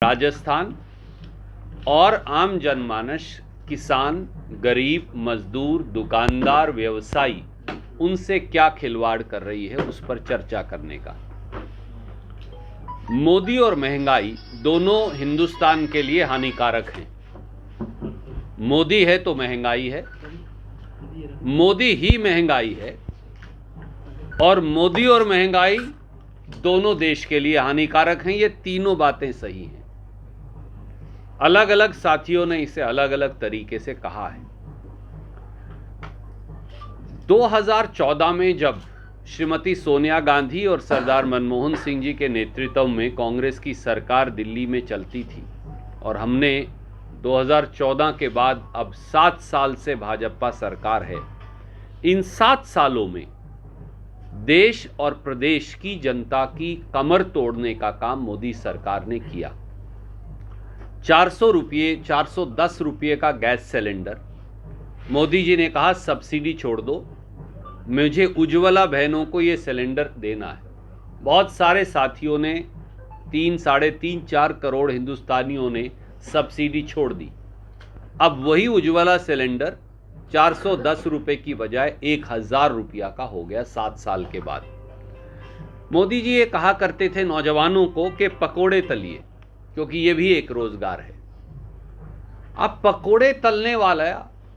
राजस्थान और आम जनमानस, किसान, गरीब, मजदूर, दुकानदार, व्यवसायी उनसे क्या खिलवाड़ कर रही है, उस पर चर्चा करने का। मोदी और महंगाई दोनों हिंदुस्तान के लिए हानिकारक हैं। मोदी है तो महंगाई है, मोदी ही महंगाई है, और मोदी और महंगाई दोनों देश के लिए हानिकारक हैं। ये तीनों बातें सही हैं। अलग अलग साथियों ने इसे अलग अलग तरीके से कहा है। 2014 में जब श्रीमती सोनिया गांधी और सरदार मनमोहन सिंह जी के नेतृत्व में कांग्रेस की सरकार दिल्ली में चलती थी, और हमने 2014 के बाद अब 7 साल से भाजपा सरकार है, इन 7 सालों में देश और प्रदेश की जनता की कमर तोड़ने का काम मोदी सरकार ने किया। 410 रुपये का गैस सिलेंडर, मोदी जी ने कहा सब्सिडी छोड़ दो, मुझे उज्ज्वला बहनों को ये सिलेंडर देना है। बहुत सारे साथियों ने 3-4 करोड़ हिंदुस्तानियों ने सब्सिडी छोड़ दी। अब वही उज्ज्वला सिलेंडर 410 रुपये की बजाय 1000 रुपया का हो गया 7 साल के बाद। मोदी जी ये कहा करते थे नौजवानों को कि पकोड़े तलिए, क्योंकि ये भी एक रोजगार है। अब पकोड़े तलने वाला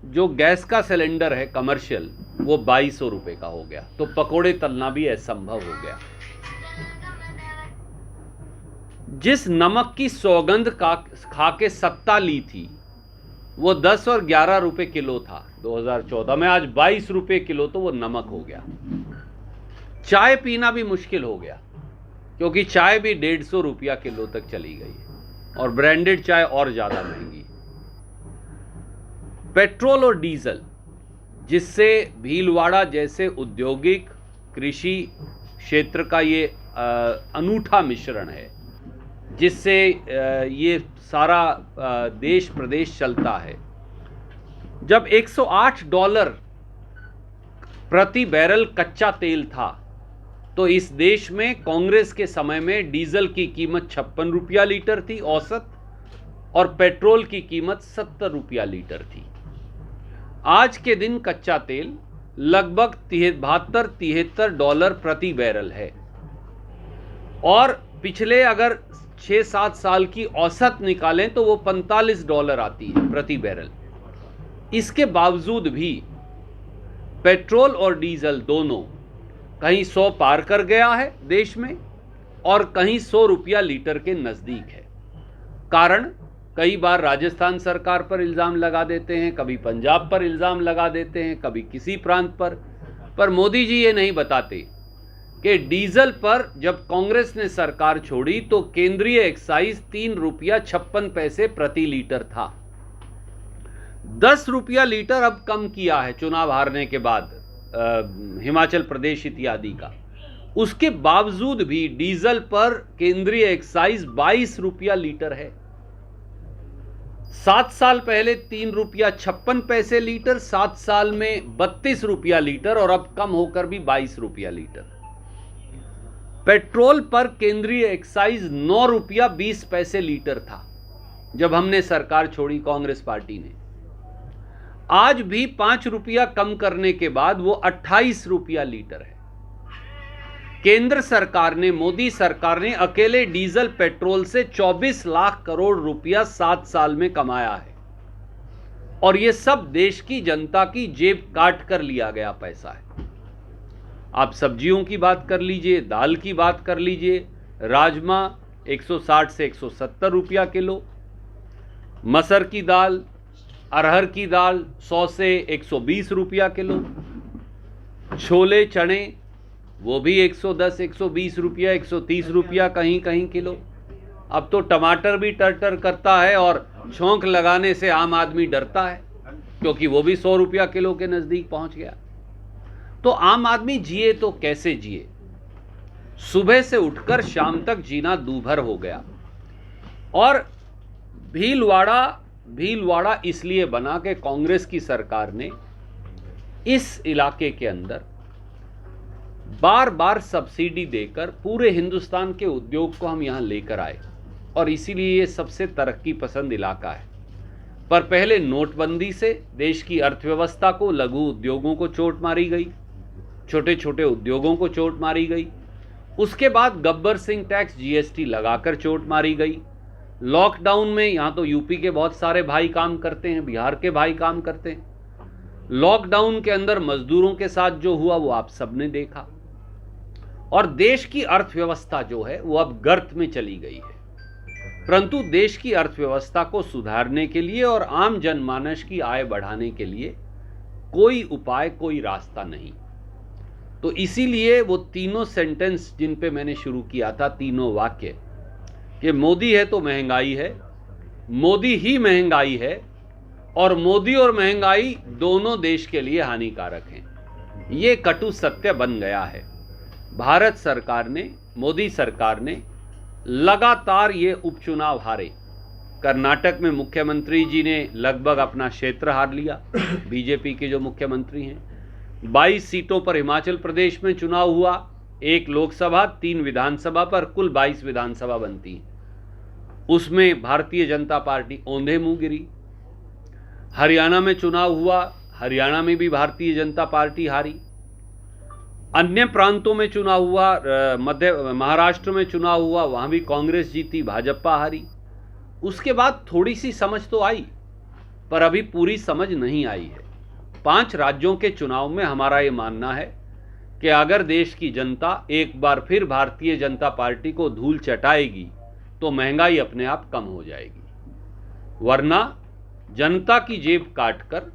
जो गैस का सिलेंडर है कमर्शियल, वो 2200 रुपये का हो गया, तो पकोड़े तलना भी असंभव हो गया। जिस नमक की सौगंध खा के सत्ता ली थी, वो 10 और 11 रुपये किलो था 2014 में, आज 22 रुपये किलो, तो वो नमक हो गया। चाय पीना भी मुश्किल हो गया, क्योंकि चाय भी 150 रुपया किलो तक चली गई है, और ब्रांडेड चाय और ज्यादा महंगी। पेट्रोल और डीजल, जिससे भीलवाड़ा जैसे औद्योगिक कृषि क्षेत्र का ये अनूठा मिश्रण है, जिससे ये सारा देश प्रदेश चलता है। जब $108 प्रति बैरल कच्चा तेल था, तो इस देश में कांग्रेस के समय में डीजल की कीमत 56 रुपया लीटर थी औसत, और पेट्रोल की कीमत 70 रुपया लीटर थी। आज के दिन कच्चा तेल लगभग $72-73 प्रति बैरल है, और पिछले अगर 6-7 साल की औसत निकालें तो वो $45 आती है प्रति बैरल। इसके बावजूद भी पेट्रोल और डीजल दोनों कहीं 100 पार कर गया है देश में, और कहीं 100 रुपया लीटर के नजदीक है। कारण कई बार राजस्थान सरकार पर इल्जाम लगा देते हैं, कभी पंजाब पर इल्जाम लगा देते हैं, कभी किसी प्रांत पर मोदी जी ये नहीं बताते कि डीजल पर जब कांग्रेस ने सरकार छोड़ी तो केंद्रीय एक्साइज 3 रुपया 56 पैसे प्रति लीटर था। 10 रुपया लीटर अब कम किया है चुनाव हारने के बाद हिमाचल प्रदेश इत्यादि का। उसके बावजूद भी डीजल पर केंद्रीय एक्साइज 22 रुपया लीटर है। 7 साल पहले 3 रुपया 56 पैसे लीटर, 7 साल में 32 रुपया लीटर, और अब कम होकर भी 22 रुपया लीटर। पेट्रोल पर केंद्रीय एक्साइज 9 रुपया 20 पैसे लीटर था जब हमने सरकार छोड़ी कांग्रेस पार्टी ने। आज भी 5 रुपया कम करने के बाद वो 28 रुपया लीटर है। केंद्र सरकार ने, मोदी सरकार ने अकेले डीजल पेट्रोल से 24 लाख करोड़ रुपया 7 साल में कमाया है, और ये सब देश की जनता की जेब काट कर लिया गया पैसा है। आप सब्जियों की बात कर लीजिए, दाल की बात कर लीजिए, राजमा 160 से 170 रुपया किलो, मसर की दाल, अरहर की दाल 100 से 120 रुपया किलो, छोले चने वो भी 110, 120 रुपया, 130 रुपया कहीं कहीं किलो। अब तो टमाटर भी टर करता है, और छौंक लगाने से आम आदमी डरता है, क्योंकि वो भी 100 रुपया किलो के नजदीक पहुंच गया। तो आम आदमी जिए तो कैसे जिए? सुबह से उठकर शाम तक जीना दूभर हो गया। और भीलवाड़ा इसलिए बना कि कांग्रेस की सरकार ने इस इलाके के अंदर बार बार सब्सिडी देकर पूरे हिंदुस्तान के उद्योग को हम यहां लेकर आए। और इसीलिए ये सबसे तरक्की पसंद इलाका है। पर पहले नोटबंदी से देश की अर्थव्यवस्था को, लघु उद्योगों को चोट मारी गई, छोटे छोटे उद्योगों को चोट मारी गई। उसके बाद गब्बर सिंह टैक्स जीएसटी लगाकर चोट मारी गई। लॉकडाउन में यहाँ तो यूपी के बहुत सारे भाई काम करते हैं, बिहार के भाई काम करते हैं। लॉकडाउन के अंदर मजदूरों के साथ जो हुआ वो आप सबने देखा। और देश की अर्थव्यवस्था जो है वो अब गर्त में चली गई है। परंतु देश की अर्थव्यवस्था को सुधारने के लिए और आम जनमानस की आय बढ़ाने के लिए कोई उपाय, कोई रास्ता नहीं। तो इसीलिए वो तीनों सेंटेंस जिन पे मैंने शुरू किया था, तीनों वाक्य, कि मोदी है तो महंगाई है, मोदी ही महंगाई है, और मोदी और महंगाई दोनों देश के लिए हानिकारक हैं, ये कटु सत्य बन गया है। भारत सरकार ने, मोदी सरकार ने लगातार ये उपचुनाव हारे। कर्नाटक में मुख्यमंत्री जी ने लगभग अपना क्षेत्र हार लिया, बीजेपी के जो मुख्यमंत्री हैं। 22 सीटों पर हिमाचल प्रदेश में चुनाव हुआ, 1 लोकसभा, 3 विधानसभा पर कुल 22 विधानसभा बनती हैं। उसमें भारतीय जनता पार्टी औंधे मुंह गिरी। हरियाणा में चुनाव हुआ, हरियाणा में भी भारतीय जनता पार्टी हारी। अन्य प्रांतों में चुनाव हुआ, महाराष्ट्र में चुनाव हुआ, वहां भी कांग्रेस जीती, भाजपा हारी। उसके बाद थोड़ी सी समझ तो आई, पर अभी पूरी समझ नहीं आई है। 5 राज्यों के चुनाव में हमारा ये मानना है कि अगर देश की जनता एक बार फिर भारतीय जनता पार्टी को धूल चटाएगी तो महंगाई अपने आप कम हो जाएगी। वरना जनता की जेब काटकर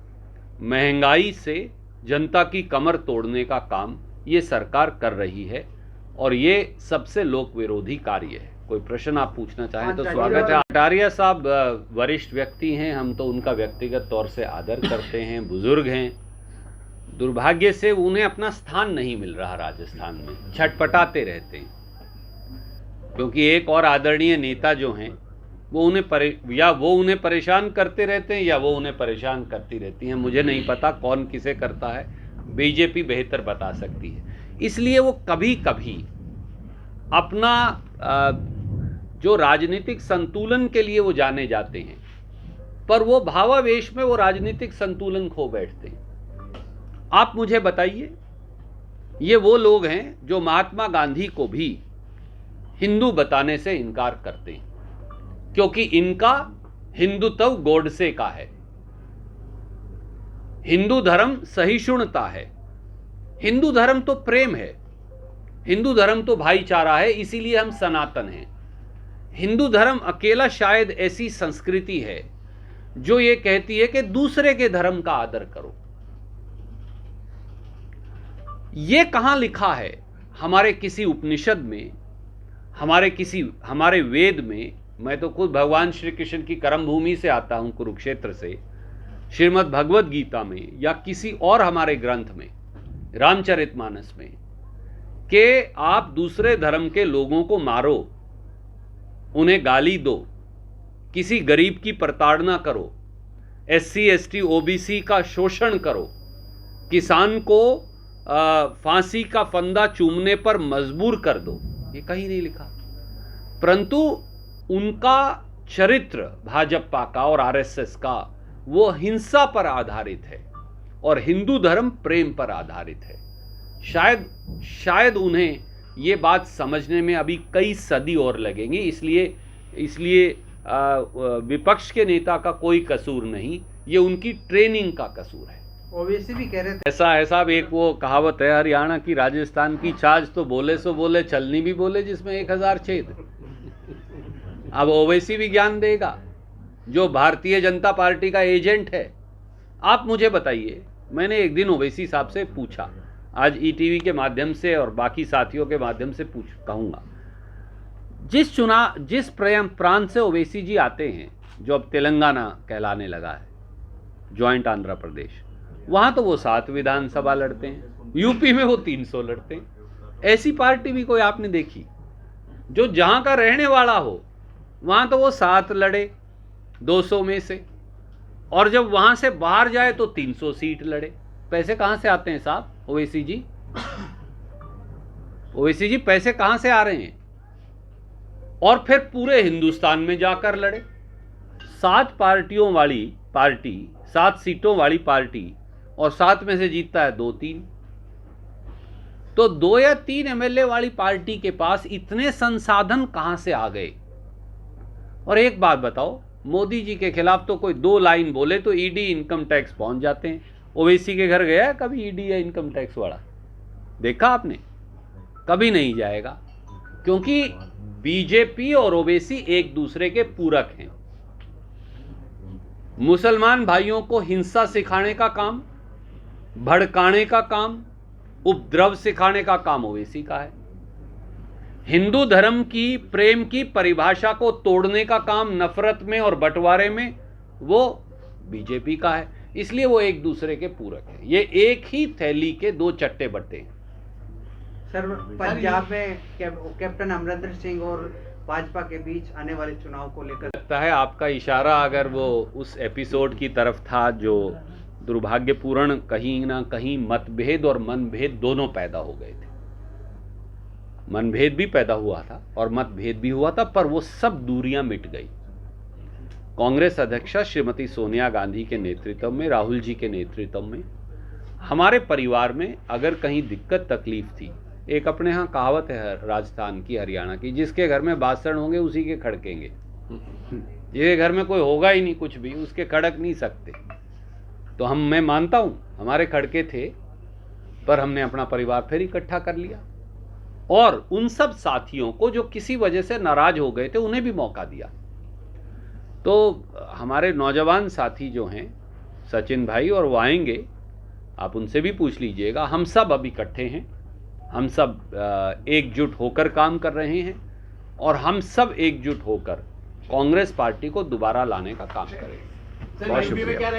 महंगाई से जनता की कमर तोड़ने का काम ये सरकार कर रही है, और ये सबसे लोक विरोधी कार्य है। कोई प्रश्न आप पूछना चाहें तो स्वागत है। कटारिया साहब वरिष्ठ व्यक्ति हैं, हम तो उनका व्यक्तिगत तौर से आदर करते हैं, बुजुर्ग हैं। दुर्भाग्य से उन्हें अपना स्थान नहीं मिल रहा राजस्थान में, छटपटाते रहते हैं। क्योंकि एक और आदरणीय नेता जो हैं वो उन्हें परेशान करते रहते हैं, या वो उन्हें परेशान करती रहती हैं। मुझे नहीं पता कौन किसे करता है, बीजेपी बेहतर बता सकती है। इसलिए वो कभी कभी अपना जो राजनीतिक संतुलन के लिए वो जाने जाते हैं, पर वो भावावेश में वो राजनीतिक संतुलन खो बैठते हैं। आप मुझे बताइए, ये वो लोग हैं जो महात्मा गांधी को भी हिंदू बताने से इनकार करते हैं, क्योंकि इनका हिंदुत्व गोडसे का है। हिंदू धर्म सहिष्णुता है, हिंदू धर्म तो प्रेम है, हिंदू धर्म तो भाईचारा है, इसीलिए हम सनातन हैं। हिंदू धर्म अकेला शायद ऐसी संस्कृति है जो ये कहती है कि दूसरे के धर्म का आदर करो। ये कहां लिखा है? हमारे किसी उपनिषद में, हमारे वेद में? मैं तो खुद भगवान श्री कृष्ण की कर्म भूमि से आता हूं, कुरुक्षेत्र से, श्रीमद् भगवद गीता में या किसी और हमारे ग्रंथ में, रामचरितमानस में, कि आप दूसरे धर्म के लोगों को मारो, उन्हें गाली दो, किसी गरीब की प्रताड़ना करो, SC ST OBC का शोषण करो, किसान को फांसी का फंदा चूमने पर मजबूर कर दो। ये कहीं नहीं लिखा। परंतु उनका चरित्र भाजपा का और RSS का वो हिंसा पर आधारित है, और हिंदू धर्म प्रेम पर आधारित है। शायद उन्हें ये बात समझने में अभी कई सदी और लगेंगी। इसलिए विपक्ष के नेता का कोई कसूर नहीं, ये उनकी ट्रेनिंग का कसूर है। ओवैसी भी कह रहे थे ऐसा एक वो कहावत है हरियाणा की, राजस्थान की छाछ तो बोले सो बोले, चलनी भी बोले जिसमें 1000 छेद। अब ओवैसी भी ज्ञान देगा, जो भारतीय जनता पार्टी का एजेंट है। आप मुझे बताइए, मैंने एक दिन ओवैसी साहब से पूछा, आज ETV के माध्यम से और बाकी साथियों के माध्यम से कहूँगा, जिस प्रांत से ओवैसी जी आते हैं, जो अब तेलंगाना कहलाने लगा है, ज्वाइंट आंध्र प्रदेश, वहाँ तो वो 7 विधानसभा लड़ते हैं, यूपी में वो 300 लड़ते हैं। ऐसी पार्टी भी कोई आपने देखी? जो जहाँ का रहने वाला हो वहाँ तो वो 7 लड़े 200 में से, और जब वहाँ से बाहर जाए तो 300 सीट लड़े। पैसे कहाँ से आते हैं साहब? ओवैसी जी पैसे कहाँ से आ रहे हैं? और फिर पूरे हिंदुस्तान में जाकर लड़े। 7 पार्टियों वाली पार्टी, 7 सीटों वाली पार्टी, और 7 में से जीतता है 2-3। तो 2 या 3 एमएलए वाली पार्टी के पास इतने संसाधन कहां से आ गए? और एक बात बताओ, मोदी जी के खिलाफ तो कोई 2 लाइन बोले तो ईडी, इनकम टैक्स पहुंच जाते हैं। ओवैसी के घर गया है कभी ईडी या इनकम टैक्स वाला? देखा आपने? कभी नहीं जाएगा, क्योंकि बीजेपी और ओवैसी एक दूसरे के पूरक हैं। मुसलमान भाइयों को हिंसा सिखाने का काम, भड़काने का काम, उपद्रव सिखाने का काम ओवैसी का है। हिंदू धर्म की, प्रेम की परिभाषा को तोड़ने का काम नफरत में और बंटवारे में वो बीजेपी का है। इसलिए वो एक दूसरे के पूरक है। ये एक ही थैली के 2 चट्टे बट्टे हैं। सर, पंजाब में कैप्टन अमरिंदर सिंह और भाजपा के बीच आने वाले चुनाव को लेकर लगता है आपका इशारा अगर वो उस एपिसोड की तरफ था जो दुर्भाग्यपूर्ण, कहीं ना कहीं मतभेद और मनभेद दोनों पैदा हो गए थे। मनभेद भी पैदा हुआ था और मतभेद भी हुआ था, पर वो सब दूरियां मिट गई। कांग्रेस अध्यक्षा श्रीमती सोनिया गांधी के नेतृत्व में, राहुल जी के नेतृत्व में, हमारे परिवार में अगर कहीं दिक्कत तकलीफ थी, एक अपने यहाँ कहावत है राजस्थान की, हरियाणा की, जिसके घर में बासण होंगे उसी के खड़केंगे। जिसके घर में कोई होगा ही नहीं कुछ भी, उसके खड़क नहीं सकते। तो मैं मानता हूँ हमारे खड़के थे, पर हमने अपना परिवार फिर इकट्ठा कर लिया और उन सब साथियों को जो किसी वजह से नाराज हो गए थे उन्हें भी मौका दिया। तो हमारे नौजवान साथी जो हैं, सचिन भाई, और वो आएंगे, आप उनसे भी पूछ लीजिएगा। हम सब अब इकट्ठे हैं, हम सब एकजुट होकर काम कर रहे हैं और हम सब एकजुट होकर कांग्रेस पार्टी को दोबारा लाने का काम करेंगे। बहुत शुक्रिया।